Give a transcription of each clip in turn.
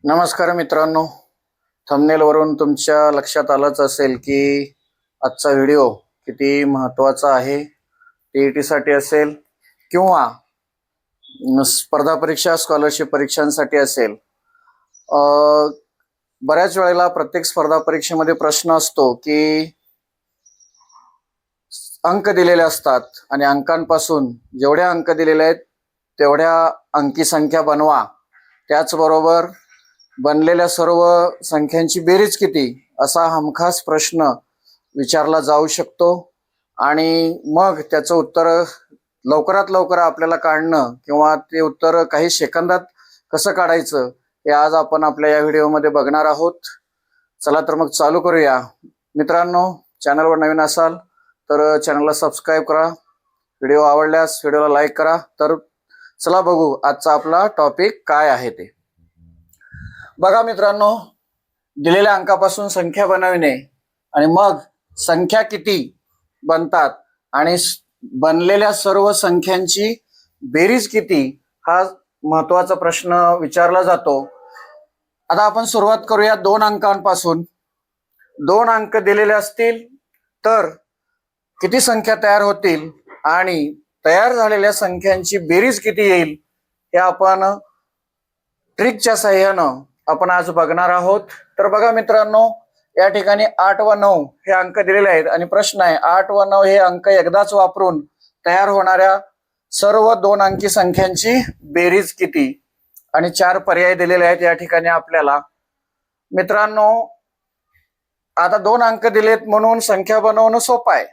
नमस्कार मित्रांनो. थंबनेलवरून तुमच्या लक्षात आलंच असेल की आजचा व्हिडिओ किती महत्त्वाचा आहे. टीईटीसाठी असेल किंवा स्पर्धा परीक्षा स्कॉलरशिप परीक्षांसाठी असेल. बऱ्याच वेळेला प्रत्येक स्पर्धा परीक्षेमध्ये प्रश्न असतो की अंक दिलेले असतात आणि अंकांपासून जेवढ्या अंक दिलेले आहेत तेवढ्या अंकी संख्या बनवा. त्याचबरोबर बनलेल्या सर्व संख्यांची बेरीज किती असा हमखास प्रश्न विचारला जाऊ शकतो आणि मग त्याचं उत्तर लवकरात लवकर आपल्याला काढणं किंवा ते उत्तर काही सेकंदात कसं काढायचं हे आज आपण आपल्या या व्हिडिओमध्ये बघणार आहोत. चला तर मग चालू करूया. मित्रांनो, चॅनलवर नवीन असाल तर चॅनलला सबस्क्राईब करा. व्हिडिओ आवडल्यास व्हिडिओला लाईक करा. तर चला बघू आजचा आपला टॉपिक काय आहे ते. बघा मित्रांनो, दिलेल्या अंकापासून संख्या बनविणे आणि मग संख्या किती बनतात आणि बनलेल्या सर्व संख्यांची बेरीज किती हा महत्वाचा प्रश्न विचारला जातो. आता आपण सुरुवात करूया 2 अंकांपासून. 2 अंक दिलेले असतील तर किती संख्या तयार होतील आणि तयार झालेल्या संख्यांची बेरीज किती येईल हे आपण ट्रिकच्या साहाय्यानं आपण आज बघणार आहोत. तर बघा मित्रांनो, या ठिकाणी 8 व 9 हे अंक दिलेले आहेत आणि प्रश्न आहे 8 व 9 हे अंक एकदाच वापरून तयार होणाऱ्या सर्व 2 अंकी संख्यांची बेरीज किती आणि 4 पर्याय दिलेले आहेत या ठिकाणी आपल्याला. मित्रांनो, आता 2 अंक दिलेत म्हणून संख्या बनवणं सोपं आहे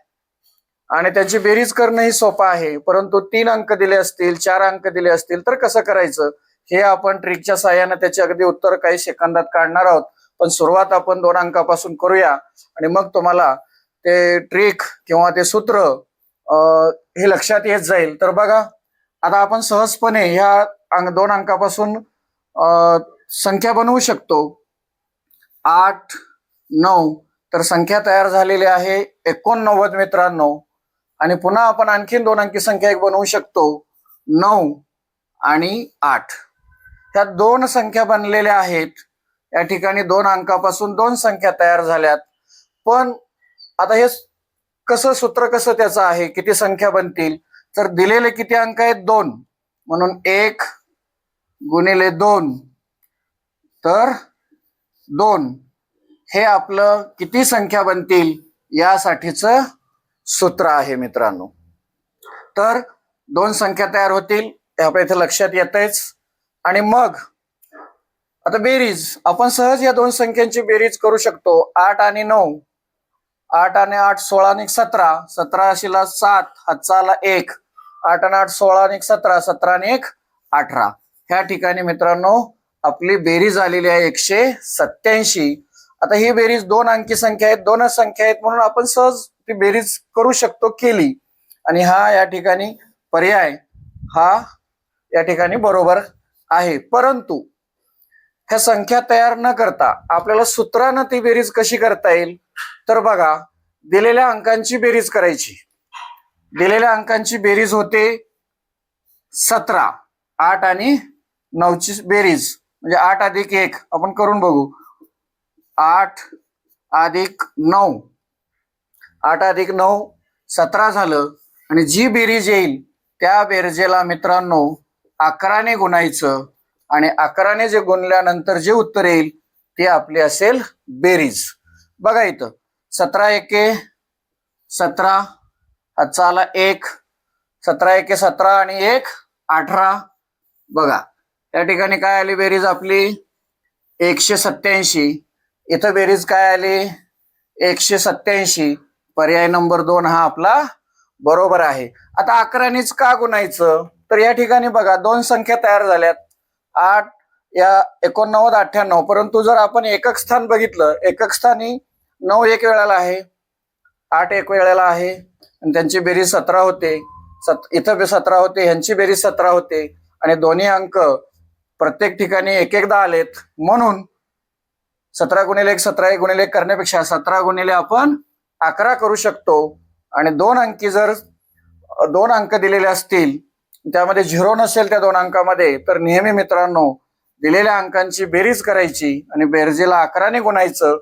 आणि त्याची बेरीज करणंही सोपं आहे. परंतु 3 अंक दिले असतील, 4 अंक दिले असतील तर कसं करायचं हे आपण ट्रिकच्या साहाय्याने त्याचे अगदी उत्तर काही सेकंदात काढणार आहोत. पण सुरुवात आपण 2 अंकापासून करूया आणि मग तुम्हाला ते ट्रिक किंवा ते सूत्र हे लक्षात येत जाईल. तर बघा, आता आपण सहजपणे ह्या 2 अंकापासून संख्या बनवू शकतो. 8, 9 तर संख्या तयार झालेली आहे 89 मित्रांनो. आणि पुन्हा आपण आणखीन 2 अंकी संख्या एक बनवू शकतो 9 आणि 8. ह्या 2 संख्या बनलेल्या आहेत. या ठिकाणी 2 अंकापासून 2 संख्या तयार झाल्यात. पण आता हे सूत्र कसं त्याचं आहे, किती संख्या बनतील तर दिलेले किती अंक आहेत 2 म्हणून 1 गुणिले 2 तर 2 हे आपलं किती संख्या बनतील यासाठीचं सूत्र आहे मित्रांनो. तर 2 संख्या तयार होतील हे आपल्या इथे लक्षात येतच. आणि मग आता बेरीज आपण सहज या 2 संख्यांची बेरीज करू शकतो. 8 आणि 9, 8 आणि 8 16 आणि 17, 17 अशीला 7 हातचाला 1, 8 आणि 8 16 आणि 17, 17 आणि 1 18. ह्या ठिकाणी मित्रांनो आपली बेरीज आलेली आहे 187. आता ही बेरीज 2 अंकी संख्या आहेत, 2च संख्या आहेत म्हणून आपण सहज ती बेरीज करू शकतो केली. आणि हा या ठिकाणी पर्याय हा या ठिकाणी बरोबर आहे. परंतु ह्या संख्या तयार न करता आपल्याला सूत्रानं ती बेरीज कशी करता येईल तर बघा, दिलेल्या अंकांची बेरीज करायची. दिलेल्या अंकांची बेरीज होते 17. 8 आणि 9ची बेरीज म्हणजे 8 अधिक 1 आपण करून बघू. 8 अधिक 9, 8 अधिक 9 17 झालं. आणि जी बेरीज येईल त्या बेरजेला मित्रांनो 11 ने गुणायचं आणि 11 ने जे गुणल्यानंतर जे उत्तर येईल ते आपली असेल बेरीज. बघा इथं 17 एके 17 हातचाला 1, 17 एके 17 आणि 1 18. बघा त्या ठिकाणी काय आली बेरीज आपली 187. इथं बेरीज काय आली 187. पर्याय नंबर 2 हा आपला बरोबर आहे. आता 11 नेच का गुणायचं तर या ठिकाणी बघा 2 संख्या तयार झाल्यात 8 या 89 98. परंतु जर आपण एकक स्थान बघितलं, एकक स्थानी 9 एक वेळेला आहे, 8 एक वेळेला आहे आणि त्यांची बेरीज 17 होते. इथं 17 होते, ह्यांची बेरीज 17 होते आणि दोन्ही अंक प्रत्येक ठिकाणी एक एकदा आलेत. म्हणून 17 गुणिले 1 17 गुणिले 1 करण्यापेक्षा 17 गुणिले आपण 11 करू शकतो. आणि 2 अंकी जर 2 अंक दिलेले असतील त्यामध्ये 0 नसेल त्या 2 अंकामध्ये तर नेहमी मित्रांनो दिलेल्या अंकांची बेरीज करायची आणि बेरजेला 11ने गुणायचं.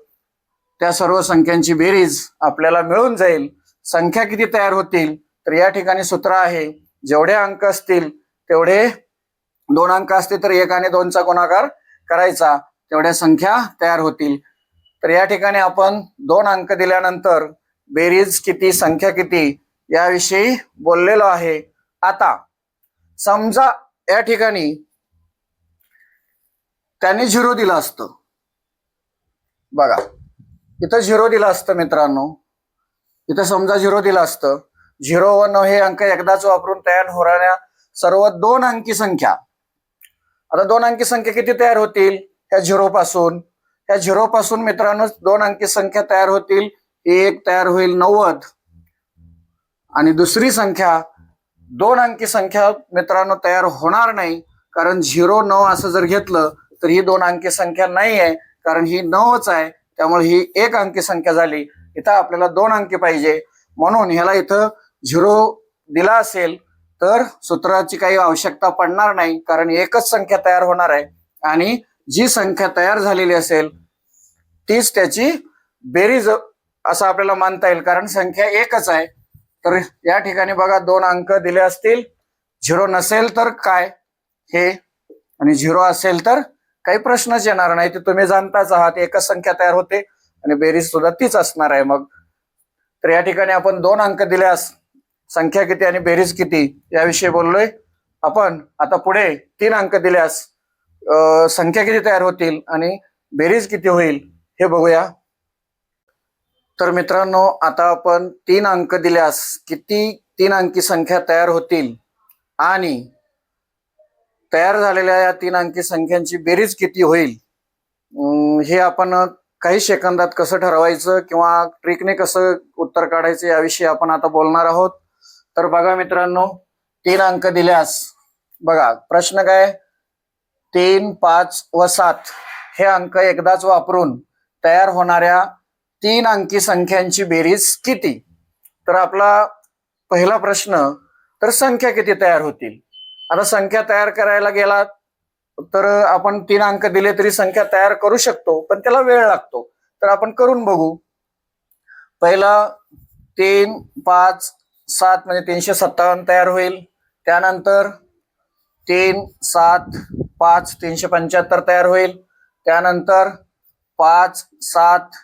त्या सर्व संख्यांची बेरीज आपल्याला मिळून जाईल. संख्या किती तयार होतील, तर या ठिकाणी सूत्र आहे, जेवढे अंक असतील तेवढे, 2 अंक असतील तर 1 आणि 2चा गुणाकार करायचा, तेवढ्या संख्या तयार होतील. तर या ठिकाणी आपण 2 अंक दिल्यानंतर बेरीज किती, संख्या किती याविषयी बोललेलो आहे. आता समजा या ठिकाणी त्याने 0 दिलं असतं, बघा इथं 0 दिलं असतं मित्रांनो, इथं समजा 0 दिलं असतं. 0 व 9 हे अंक एकदाच वापरून तयार होणाऱ्या सर्व 2 अंकी संख्या. आता 2 अंकी संख्या किती तयार होतील, ह्या 0 पासून, ह्या 0 पासून मित्रांनो 2 अंकी संख्या तयार होतील. एक तयार होईल 90 आणि दुसरी संख्या 2 अंकी संख्या मित्रांनो तयार होणार नाही, कारण 0 9 असं जर घेतलं तर ही 2 अंकी संख्या नाही आहे, कारण ही 9च आहे, त्यामुळे ही 1 अंकी संख्या झाली. इथं आपल्याला 2 अंकी पाहिजे, म्हणून ह्याला इथं 0 दिला असेल तर सूत्राची काही आवश्यकता पडणार नाही, कारण एकच संख्या तयार होणार आहे आणि जी संख्या तयार झालेली असेल तीच त्याची बेरीज असं आपल्याला मानता येईल, कारण संख्या एकच आहे. तर या ठिकाणी बघा 2 अंक दिले असतील, 0 नसेल तर काय हे, आणि 0 असेल तर काही प्रश्नच येणार नाही. ते तुम्ही जाणताच आहात, एकच संख्या तयार होते आणि बेरीज सुद्धा तीच असणार आहे. मग तर या ठिकाणी आपण 2 अंक दिल्यास संख्या किती आणि बेरीज किती याविषयी बोललोय आपण. आता पुढे 3 अंक दिल्यास संख्या किती तयार होतील आणि बेरीज किती होईल हे बघूया. तर मित्रांनो, आता आपण 3 अंक दिल्यास किती 3 अंकी संख्या तयार होतील आणि तयार झालेल्या या 3 अंकी संख्यांची बेरीज किती होईल हे आपण काही सेकंदात कसं ठरवायचं किंवा ट्रिकने कसं उत्तर काढायचं याविषयी आपण आता बोलणार आहोत. तर बघा मित्रांनो, 3 अंक दिल्यास बघा प्रश्न काय, 3 5 व 7 हे अंक एकदाच वापरून तयार होणाऱ्या 3 अंकी संख्यांची बेरीज किती. तर आपला पहिला प्रश्न, तर संख्या किती तयार होतील. आता संख्या तयार करायला गेला तर आपण 3 अंक दिले तरी संख्या तयार करू शकतो, पण त्याला वेळ लागतो. तर आपण करून बघू. पहिला 3 5 7 म्हणजे 357 तयार होईल. त्यानंतर 3 7 5 375 तयार होईल. त्यानंतर 5 7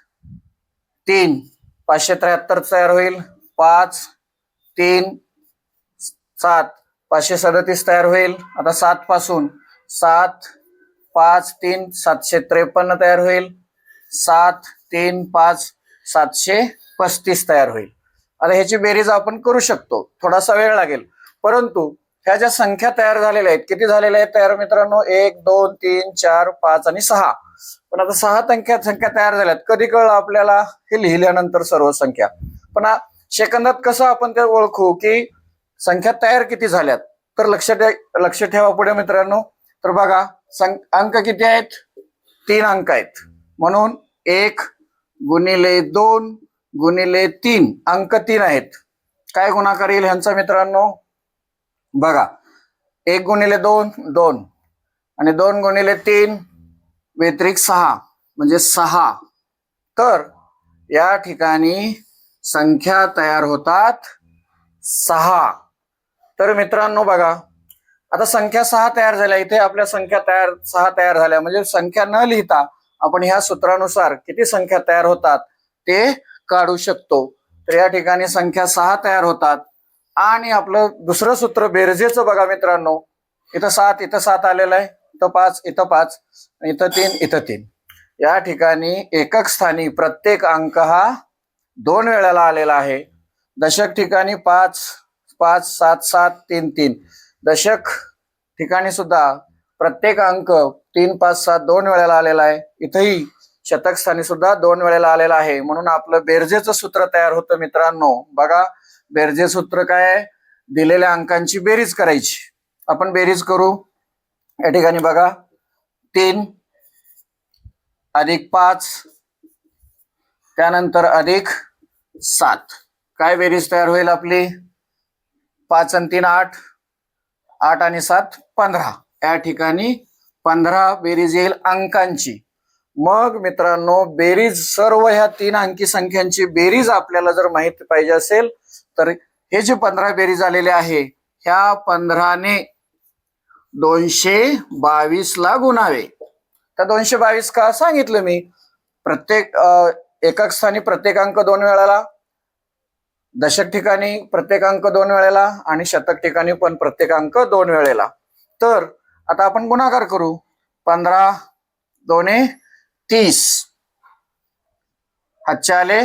3 573 तयार होईल. 5 3 7 537 तयार होईल. आता 7 पासून 7 5 3 753 तयार होईल. 7 3 5 735 तयार होईल. आता ह्याची बेरीज आपण करू शकतो, थोडासा वेळ लागेल, परंतु ह्या ज्या संख्या तयार झालेल्या आहेत, किती झालेल्या आहेत तयार मित्रांनो, 1 2 3 4 5 आणि 6. पण आता 6 संख्या तयार झाल्यात, कधी कळलं आपल्याला, हे लिहिल्यानंतर सर्व संख्या. पण सेकंदात कसं आपण ते ओळखू की संख्या तयार किती झाल्यात. तर लक्ष ठेवा पुढे मित्रांनो. तर बघा अंक किती आहेत, 3 अंक आहेत, म्हणून 1 गुणिले 2 गुणिले 3, अंक 3 आहेत. काय गुणाकार येईल ह्यांचा मित्रांनो, बघा 1 गुणिले 2 2 आणि 2 गुणिले 3 व्यतिरिक्त 6 म्हणजे 6. तर या ठिकाणी संख्या तयार होतात 6. तर मित्रांनो बघा, आता संख्या 6 तयार झाल्या, इथे आपल्या संख्या 6 तयार झाल्या, म्हणजे संख्या न लिहिता आपण ह्या सूत्रानुसार किती संख्या तयार होतात ते काढू शकतो. तर या ठिकाणी संख्या 6 तयार होतात. आणि आपलं दुसरं सूत्र बेरजेचं बघा मित्रांनो, इथं 7 इथं 7 आलेलं आहे, इथं 5 इथं 5 इथं 3 इथं 3. या ठिकाणी एकक स्थानी प्रत्येक अंक हा 2 वेळेला आलेला आहे. दशक ठिकाणी 5 5 7 7 3 3. दशक ठिकाणी सुद्धा प्रत्येक अंक 3 5 7 2 वेळेला आलेला आहे. इथंही शतक स्थानी सुद्धा 2 वेळेला आलेला आहे. म्हणून आपलं बेरजेचं सूत्र तयार होतं मित्रांनो. बघा बेरजे सूत्र काय आहे, दिलेल्या अंकांची बेरीज करायची. आपण बेरीज करू. या ठिकाणी बघा 3 अधिक 5 त्यानंतर अधिक 7, काय बेरीज तयार होईल आपली, 5 आणि 3 8 8 आणि 7 15. या ठिकाणी 15 बेरीज येईल अंकांची. मग मित्रांनो बेरीज सर्व ह्या 3 अंकी संख्यांची बेरीज आपल्याला जर माहिती पाहिजे असेल तर हे जे 15 बेरीज आलेले आहे ह्या 15 ने 222 ला गुणावे. तर 222 का सांगितलं मी, प्रत्येक एकक स्थानी प्रत्येक अंक 2 वेळाला, दशक ठिकाणी प्रत्येक अंक 2 वेळेला आणि शतक ठिकाणी पण प्रत्येक अंक 2 वेळेला. तर आता आपण गुणाकार करू. 15 दोने 30, हातचे आले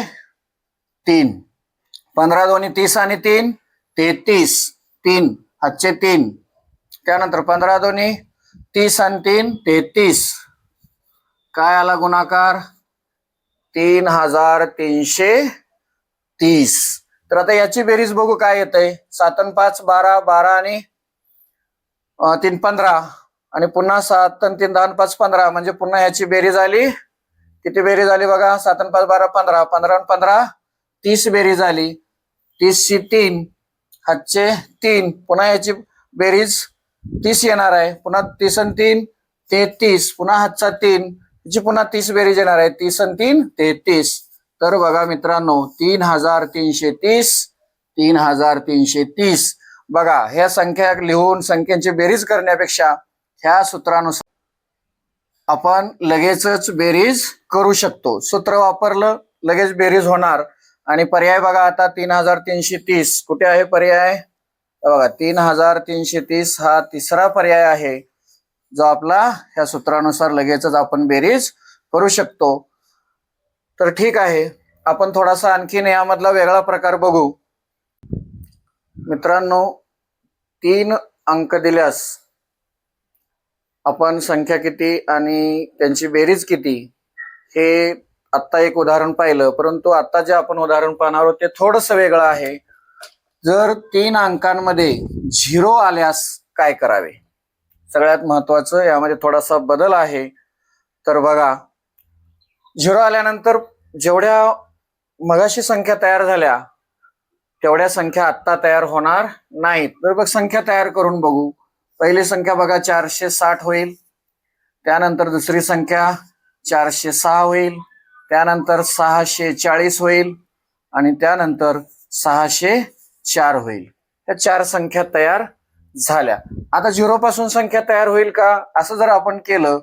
3, 15 दोन्ही 30 आणि 3 33, 3 हातचे 3. त्यानंतर 15 दोन्ही 30 आणि 3 33. काय आला गुणाकार? 3330. तर आता याची बेरीज बघू काय येतंय. 7 आणि 5 12, 12 आणि 3 15 आणि पुन्हा 7 आणि 3 10 आणि 5 15. म्हणजे पुन्हा याची बेरीज आली. किती बेरीज आली बघा? 7 आणि 5 12 15, 15 आणि 15 30 बेरीज आली. 30 ची 3, हातचे 3. पुन्हा याची बेरीज 30 येणार आहे. पुन्हा 30 आणि 3 33, पुन्हा हातचा 3, याची पुन्हा 30 बेरीज येणार आहे. 30 आणि 3 33. तर बघा मित्रांनो 3330, 3330. बघा ह्या संख्या लिहून संख्यांची बेरीज करण्यापेक्षा ह्या सूत्रानुसार आपण लगेचच बेरीज करू शकतो. सूत्र वापरलं लगेच बेरीज होणार. आणि पर्याय बघा आता 3330 कुठे आहे पर्याय? बघा 3330 हा तिसरा पर्याय आहे जो आपला ह्या सूत्रानुसार लगेचच आपण बेरीज करू शकतो. तर ठीक आहे, आपण थोडासा आणखीन यामधला वेगळा प्रकार बघू. मित्रांनो 3 अंक दिल्यास आपण संख्या किती आणि त्यांची बेरीज किती हे आत्ता एक उदाहरण पाहिलं. परंतु आता जे आपण उदाहरण पाहणार आहोत ते थोडंसं वेगळं आहे. जर 3 अंकांमध्ये 0 आल्यास काय करावे? सगळ्यात महत्वाचं यामध्ये थोडासा बदल आहे. तर बघा 0 आल्यानंतर जेवढ्या मगाशी संख्या तयार झाल्या तेवढ्या संख्या आत्ता तयार होणार नाहीत. तर बघ संख्या तयार करून बघू. पहिली संख्या बघा 460 होईल. त्यानंतर दुसरी संख्या 406 होईल. त्यानंतर 640 होईल आणि त्यानंतर 604 होईल. या 4 संख्या तयार झाल्या. आता 0 पासून संख्या तयार होईल का? असं जर आपण केलं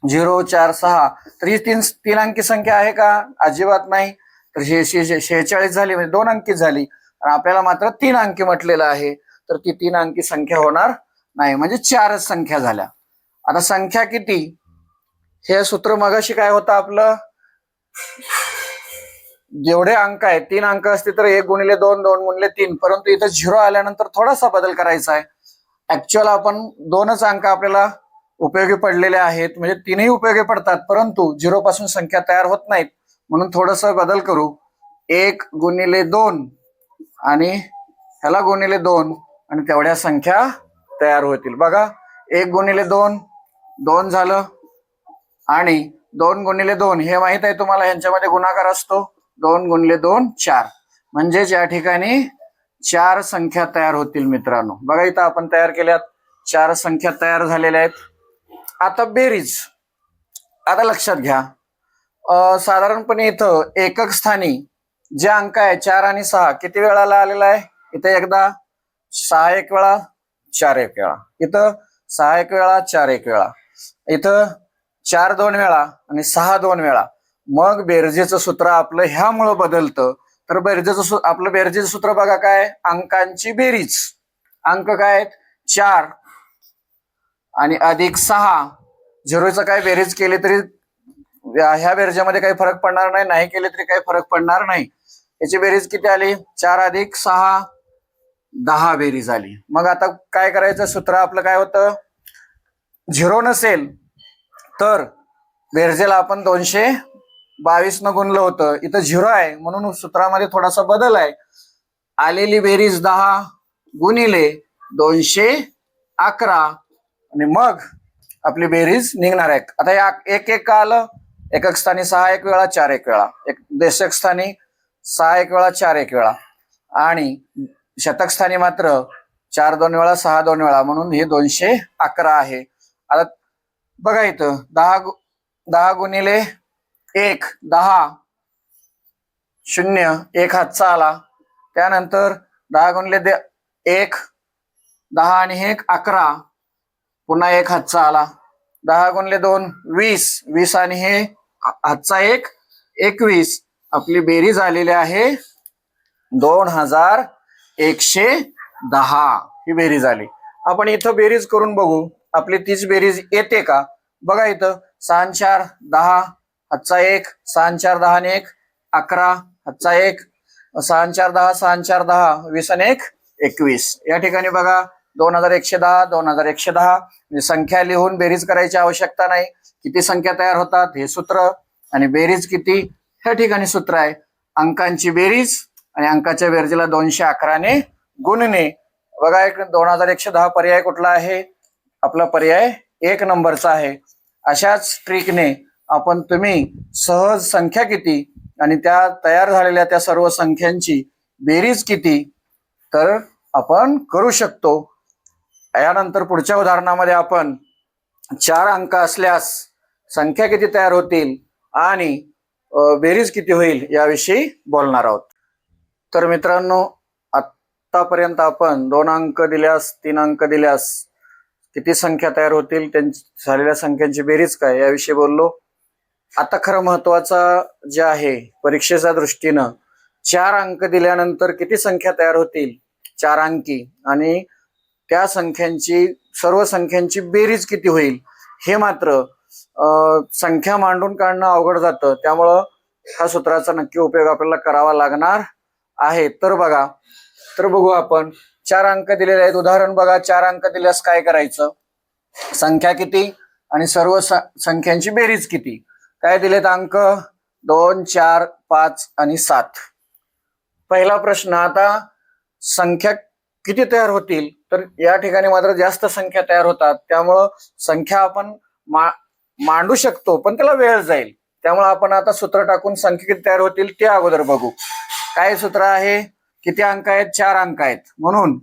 0 4 6 तर ही 3 अंकी संख्या आहे का? अजिबात नाही. तर 46 झाली म्हणजे 2 अंकी झाली. आणि आपल्याला मात्र 3 अंकी म्हटलेलं आहे. तर ती 3 अंकी संख्या होणार नाही. म्हणजे 4 संख्या झाल्या. आता संख्या किती हे सूत्र मगाशी काय होतं आपलं? जेवढे अंक आहेत 3 अंक असते तर 1 गुणिले 2, 2 गुणिले 3. परंतु इथं 0 आल्यानंतर थोडासा बदल करायचा आहे. ऍक्च्युअल आपण 2च अंक आपल्याला उपयोगी पडलेले आहेत. म्हणजे 3ही उपयोगी पडतात परंतु 0 पासून संख्या तयार होत नाहीत. म्हणून थोडंसं बदल करू. 1 गुणिले 2 आणि ह्याला गुणिले 2 आणि तेवढ्या संख्या तयार होतील. बघा 1 गुणिले 2 2 झालं आणि 2 गुणिले 2 हे माहित आहे तुम्हाला, ह्यांच्यामध्ये गुणाकार असतो. 2 गुणिले 2 4. म्हणजेच या ठिकाणी 4 संख्या तयार होतील मित्रांनो. बघा इथं आपण तयार केल्यात 4 संख्या तयार झालेल्या आहेत. आता बेरीज. आता लक्षात घ्या साधारणपणे इथं एकक स्थानी जे अंक आहे 4 आणि 6 किती वेळाला आलेला आहे? इथं एकदा 6 एक वेळा 4 एक वेळा, इथं 6 एक वेळा 4 एक वेळा, इथं 4 2 वेळा आणि 6 2 वेळा. मग बेरजेचं सूत्र आपलं ह्यामुळं बदलतं. तर आपलं बेरजेचं सूत्र बघा काय? अंकांची बेरीज. अंक काय आहेत? 4 आणि अधिक 6. 0चं काय बेरीज केली तरी ह्या बेरजेमध्ये काही फरक पडणार नाही, नाही केले तरी काही फरक पडणार नाही. याची बेरीज किती आली? 4 अधिक 6 10 बेरीज आली. मग आता काय करायचं? सूत्र आपलं काय होतं? 0 नसेल तर बेरजेला आपण 222 न गुणलं होतं. इथं 0 आहे म्हणून सूत्रामध्ये थोडासा बदल आहे. आलेली बेरीज 10 गुणिले 211 आणि मग आपली बेरीज निघणार आहे. आता या एक एक का आलं? एकक स्थानी 6 एक वेळा 4 एक वेळा, दशक स्थानी 6 एक वेळा 4 एक वेळा आणि शतक स्थानी मात्र 4 2 वेळा 6 2 वेळा, म्हणून हे 211 आहे. आता बघा इथं 10 गुणिले 1 10, 0 1 हातचा आला. त्यानंतर 10 गुणिले 1 10 आणि 1 11, पुन्हा 1 हातचा आला. 10 गुणिले 2 20, 20 आणि हे हातचा 1 21. आपली बेरीज आलेली आहे 2110. ही बेरीज आली. आपण इथं बेरीज करून बघू आपली तीच बेरीज येते का. बघा इथं 6 4 10, हातचा 1 6 4 10 आणि 1 11, हातचा 1 6 4 10, 6 4 10 20 आणि 1 21. या ठिकाणी बघा 2110 2110. म्हणजे संख्या लिहून बेरीज करायची आवश्यकता नाही. किती संख्या तयार होतात हे सूत्र आणि बेरीज किती ह्या ठिकाणी सूत्र आहे. अंकांची बेरीज आणि अंकाच्या बेरजेला 211 ने गुणणे. बघा 2110 पर्याय कुठला आहे. आपला पर्याय 1 नंबरचा आहे. अशाच ट्रिकने आपण तुम्ही सहज संख्या किती आणि त्या तयार झालेल्या त्या सर्व संख्यांची बेरीज किती तर आपण करू शकतो. यानंतर पुढच्या उदाहरणामध्ये आपण 4 अंक असल्यास संख्या किती तयार होतील आणि बेरीज किती होईल याविषयी बोलणार आहोत. तर मित्रांनो, आतापर्यंत आपण 2 अंक दिल्यास 3 अंक दिल्यास किती संख्या तयार होतील, त्यांची झालेल्या संख्यांची बेरीज काय याविषयी बोललो. आता खरं महत्वाचं जे आहे परीक्षेच्या दृष्टीनं 4 अंक दिल्यानंतर किती संख्या तयार होतील 4 अंकी आणि त्या संख्यांची सर्व संख्यांची बेरीज किती होईल हे मात्र संख्या मांडून काढणं अवघड जातं. त्यामुळं ह्या सूत्राचा नक्की उपयोग आपल्याला करावा लागणार आहे. तर बघू आपण 4 अंक दिलेले आहेत. उदाहरण बघा 4 अंक दिल्यास काय करायचं. संख्या किती आणि सर्व संख्यांची बेरीज किती. काय दिलेत अंक 2 4 5 आणि 7. पहिला प्रश्न, आता संख्या किती तयार होतील तर या ठिकाणी मात्र जास्त संख्या तयार होतात. त्यामुळं संख्या आपण मांडू शकतो पण त्याला वेळ जाईल. त्यामुळे आपण आता सूत्र टाकून संख्या किती तयार होतील ते अगोदर बघू. काय सूत्र आहे. किती अंक आहेत 4 अंक आहेत म्हणून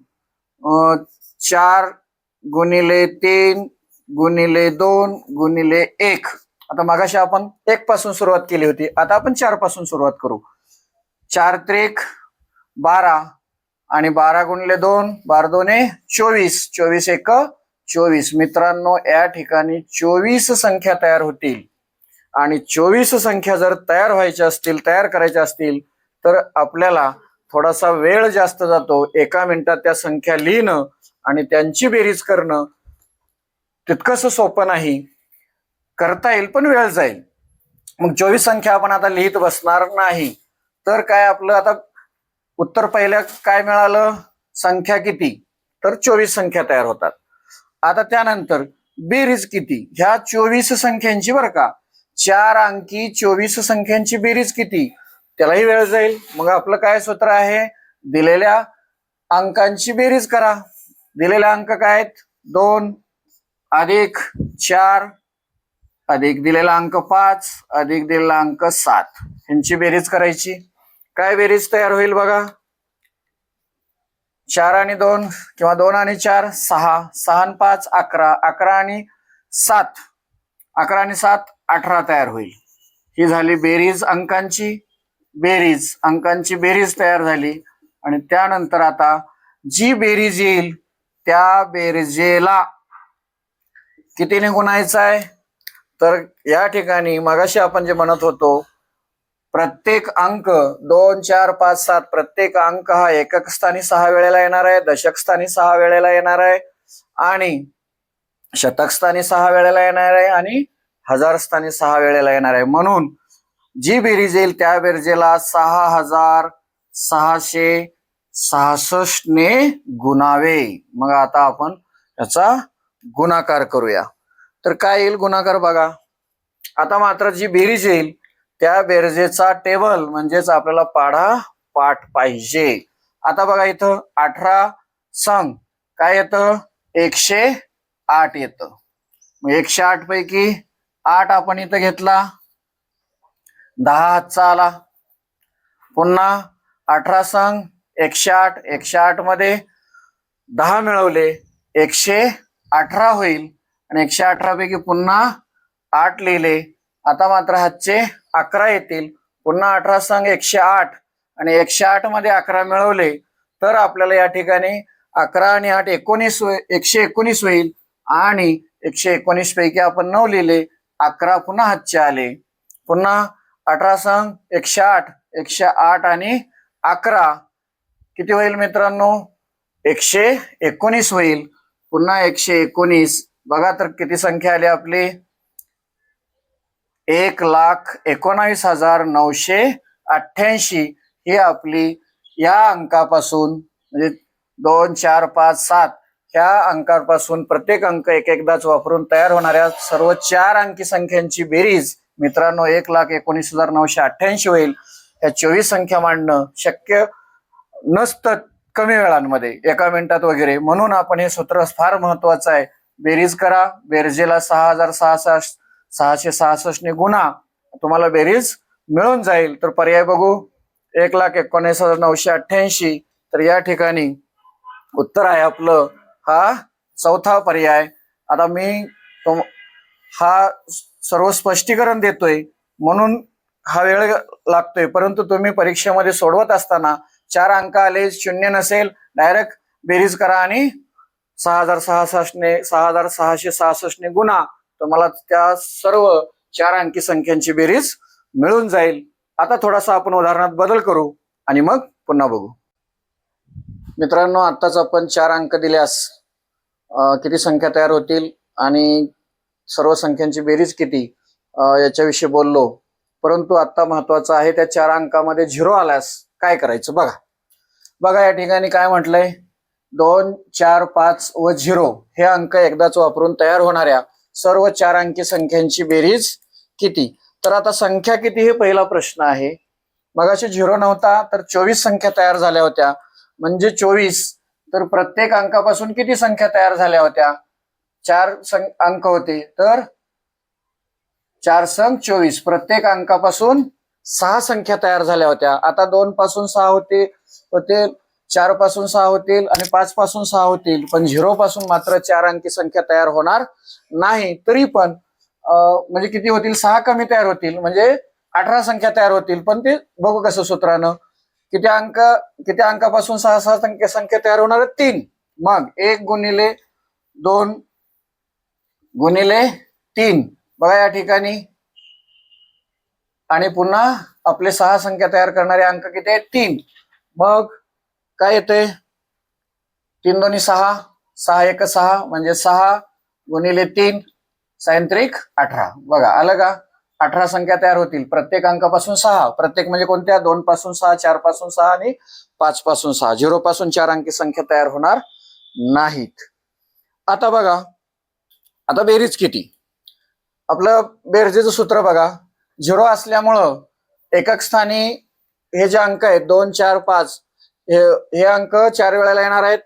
4 गुणिले 3 गुणिले 2 गुणिले 1. आता मगाशी आपण 1 पासून सुरुवात केली होती. आता आपण 4 पासून सुरुवात करू. 4 त्रिक 12 आणि 12 गुणिले 2 12 2 24 24 1 24. मित्रांनो, या ठिकाणी 24 संख्या तयार होतील आणि 24 संख्या जर तयार व्हायच्या असतील तयार करायच्या असतील तर आपल्याला थोडासा वेळ जास्त जातो. 1 मिनिटात त्या संख्या लिहिणं आणि त्यांची बेरीज करणं तितकंसं सोपं नाही. करता येईल पण वेळ जाईल. मग 24 संख्या आपण आता लिहित बसणार नाही. तर काय आपलं आता उत्तर पहिल्या काय मिळालं. संख्या किती तर 24 संख्या तयार होतात. आता त्यानंतर बेरीज किती ह्या 24 संख्यांची बरं का. 4 अंकी 24 संख्यांची बेरीज किती त्यालाही वेळ जाईल. मग आपलं काय सूत्र आहे. दिलेल्या अंकांची बेरीज करा. दिलेले अंक काय आहेत 2 अधिक 4 अधिक दिलेला अंक 5 अधिक दिलेला अंक 7. यांची बेरीज करायची. काय बेरीज तयार होईल बघा. 4 आणि 2 किंवा 2 आणि 4 6 6 आणि 5 11 11 आणि 7 11 आणि 7 18 तयार होईल. ही झाली बेरीज अंकांची. अंकांची बेरीज तयार झाली आणि त्यानंतर आता जी बेरीज येईल त्या बेरजेला कितीने गुणायचं आहे. तर या ठिकाणी मगाशी आपण जे म्हणत होतो प्रत्येक अंक 2 4 5 7 प्रत्येक अंक हा एकक स्थानी 6 वेळेला येणार आहे, दशक स्थानी 6 वेळेला येणार आहे आणि शतक स्थानी 6 वेळेला येणार आहे आणि हजार स्थानी 6 वेळेला येणार आहे. म्हणून जी बेरीज येईल त्या बेरजेला 6666 ने गुणावे. मग आता आपण याचा गुणाकार करूया. तर काय येईल गुणाकार बघा. आता मात्र जी बेरीज येईल त्या बेरजेचा टेबल म्हणजेच आपल्याला पाठ पाहिजे. आता बघा इथं 18 संघ काय येतं 108 येतं. मग 108 पैकी 8 आपण इथं घेतला 10 हातचा आला. पुन्हा 18 संघ 108 108 मध्ये 10 मिळवले 118 होईल आणि 118 पैकी पुन्हा 8 लिहिले. आता मात्र हातचे 11 येतील. पुन्हा 18 संग 108 आणि 108 मध्ये 11 मिळवले तर आपल्याला या ठिकाणी 11 आणि 8 19 119 होईल. आणि 119 पैकी आपण 9 लिहिले. 11 पुन्हा हातचे आले. पुन्हा 18 संग 108 108 आणि 11 किती होईल मित्रांनो? 119 होईल. पुन्हा 119. बघा तर किती संख्या आली आपली? 1,19,988 ही आपली या अंकापासून म्हणजे 2 4 5 7 ह्या अंकापासून प्रत्येक अंक एकदाच वापरून तयार होणाऱ्या सर्व 4 अंकी संख्यांची बेरीज मित्रांनो 1,19,988 होईल. या 24 संख्या मांडणं शक्य नसतं कमी वेळांमध्ये, एका मिनिटात वगैरे. म्हणून आपण हे सूत्र फार महत्वाचं आहे. बेरीज करा. बेरजेला 6,666 ने गुणा, तुम्हाला बेरीज मिळून जाईल. तर पर्याय बघू. 1,19,988. तर या ठिकाणी उत्तर आहे आपलं हा चौथा पर्याय. आता मी हा सर्व स्पष्टीकरण देतोय म्हणून हा वेळ लागतोय, परंतु तुम्ही परीक्षेमध्ये सोडवत असताना 4 अंक आले, शून्य नसेल, डायरेक्ट बेरीज करा आणि 6,666 ने गुणा, तुम्हाला त्या सर्व 4 अंकी संख्यांची बेरीज मिळून जाईल. आता थोडासा आपण उदाहरणात बदल करू आणि मग पुन्हा बघू. मित्रांनो, आताच आपण 4 अंक दिल्यास किती संख्या तयार होतील आणि सर्व संख्यांची बेरीज किती याच्याविषयी बोललो. परंतु आता महत्वाचं आहे त्या 4 अंकामध्ये 0 आल्यास काय करायचं बघा. बघा या ठिकाणी काय म्हटलंय? 2 4 5 व 0 हे अंक एकदाच वापरून तयार होणाऱ्या सर्व 4 अंकी संख्यांची बेरीज किती. तर आता संख्या किती हे पहिला प्रश्न आहे. मगाशी 0 नव्हता तर 24 संख्या तयार झाल्या होत्या, म्हणजे 24. तर प्रत्येक अंकापासून किती संख्या तयार झाल्या होत्या? 4 अंक होते, तर 4 संग 24. प्रत्येक अंकापासून 6 संख्या तयार झाल्या होत्या. आता 2 पासून 6 होते, 4 पासून 6 होतील आणि 5 पासून 6 होतील, पण 0 पासून मात्र 4 अंकी संख्या तयार होणार नाही. तरी पण म्हणजे किती होतील? 6 कमी तयार होतील, म्हणजे 18 संख्या तयार होतील. पण ते बघू कसं सूत्रानं. किती अंकापासून 6 संख्या तयार होणार? 3. मग 1 गुणिले 2 गुणिले 3. बघा या ठिकाणी. आणि पुन्हा आपले 6 संख्या तयार करणारे अंक किती आहेत? 3. मग काय येते? 3 दोन्ही 6, 6 एक 6, म्हणजे 6 गुणिले 3 सायंत्रिक 18. बघा आलं का? 18 संख्या तयार होतील प्रत्येक अंकापासून 6. प्रत्येक म्हणजे कोणत्या? 2 पासून 6, 4 पासून 6 आणि 5 पासून 6. 0 पासून 4 अंकी संख्या तयार होणार नाहीत. आता बघा, आता बेरीज किती? आपलं बेरजेचं सूत्र बघा. 0 असल्यामुळं एकक स्थानी हे जे अंक आहेत 2 4 5 हे अंक 4 वेळेला येणार आहेत.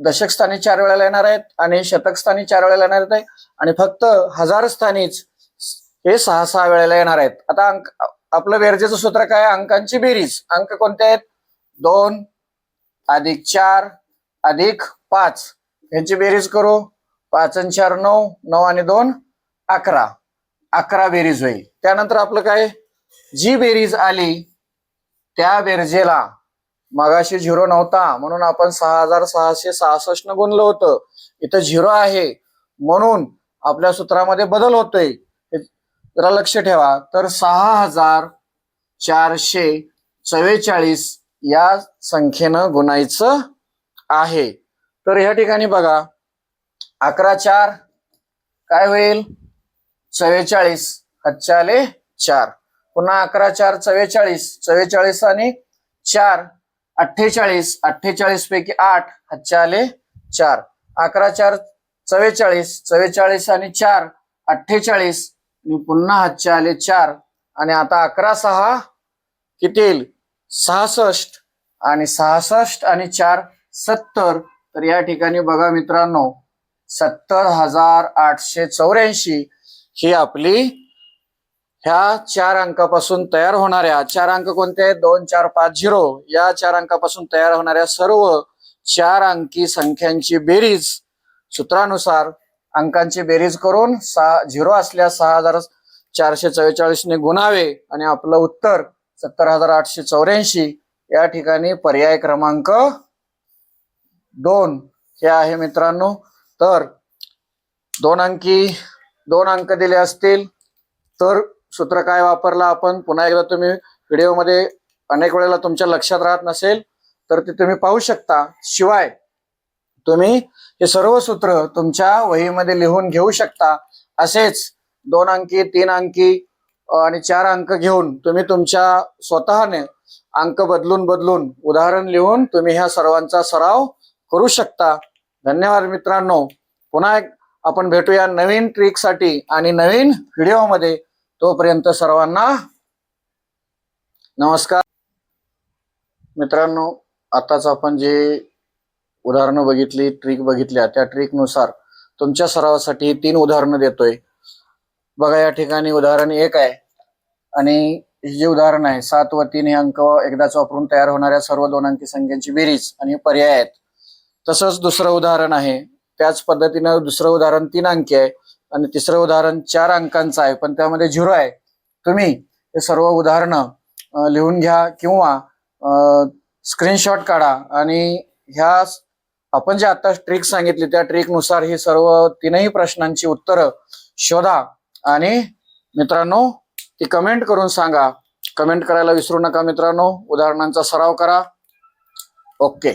दशक स्थानी 4 वेळेला येणार आहेत आणि शतक स्थानी 4 वेळेला येणार आहेत. आणि फक्त हजार स्थानीच हे 6 वेळेला येणार आहेत. आता आपलं बेरजेचं सूत्र काय? अंकांची बेरीज. अंक कोणते आहेत? 2 अधिक 4 अधिक 5 यांची बेरीज करू. 5 आणि 4 9, 9 आणि 2 11. 11 बेरीज होईल. त्यानंतर आपलं काय? जी बेरीज आली त्या बेरजेला मगाशी 0 नव्हता म्हणून आपण 6,666 न गुणलं होतं. इथं 0 आहे म्हणून आपल्या सूत्रामध्ये बदल होतोय, जरा लक्ष ठेवा. तर 6,444 या संख्येनं गुणायचं आहे. तर ह्या ठिकाणी बघा 11 4 काय होईल? 44. हातचे आले 4. पुन्हा 11 4 44. 44 आणि 4 48. 48 पैकी 8 हातचे आले 4. 11 4 44. 44 आणि 4 48 आणि पुन्हा हातचे आले 4. आणि आता 11 6 किती येईल? 66. आणि 66 आणि 4 70. तर या ठिकाणी बघा मित्रांनो 70,884 ही आपली ह्या 4 अंकापासून तयार होणाऱ्या 4 अंक कोणते आहेत? 2 4 5 0 या 4 अंकापासून तयार होणाऱ्या सर्व 4 अंकी संख्यांची बेरीज सूत्रानुसार अंकांची बेरीज करून 0 असल्यास 6444 ने गुणावे आणि आपलं उत्तर 70884 या ठिकाणी पर्याय क्रमांक 2 हे आहे मित्रांनो. तर 2 अंक दिले असतील तर सूत्र काय वापरलं आपण, पुन्हा एकदा तुम्ही व्हिडिओमध्ये अनेक वेळेला तुमच्या लक्षात राहत नसेल तर ते तुम्ही पाहू शकता. शिवाय तुम्ही हे सर्व सूत्र तुमच्या वहीमध्ये लिहून घेऊ शकता. असेच 2 अंकी, 3 अंकी आणि 4 अंक घेऊन तुम्ही तुमच्या स्वतःने अंक बदलून उदाहरण लिहून तुम्ही ह्या सर्वांचा सराव करू शकता. धन्यवाद मित्रांनो. पुन्हा आपण भेटूया नवीन ट्रिकसाठी आणि नवीन व्हिडिओमध्ये. तोपर्यंत सर्वांना नमस्कार. मित्रांनो, आताच आपण जे उदाहरणं बघितली, ट्रिक बघितल्या, त्या ट्रिकनुसार तुमच्या सरावासाठी 3 उदाहरणं देतोय. बघा, या ठिकाणी उदाहरण 1 आहे आणि हे जे उदाहरण आहे 7 व 3 हे अंक एकदाच वापरून तयार होणाऱ्या सर्व 2 अंकी संख्यांची बेरीज आणि पर्याय आहेत. तसंच दुसरं उदाहरण आहे, त्याच पद्धतीनं दुसरं उदाहरण 3 अंकी आहे आणि तिसरं उदाहरण 4 अंकांचं आहे पण त्यामध्ये 0 आहे. तुम्ही हे सर्व उदाहरणं लिहून घ्या किंवा स्क्रीनशॉट काढा आणि ह्या आपण जे आता ट्रिक सांगितली त्या ट्रिकनुसार ही सर्व 3ही प्रश्नांची उत्तरं शोधा आणि मित्रांनो ती कमेंट करून सांगा. कमेंट करायला विसरू नका मित्रांनो. उदाहरणांचा सराव करा. ओके.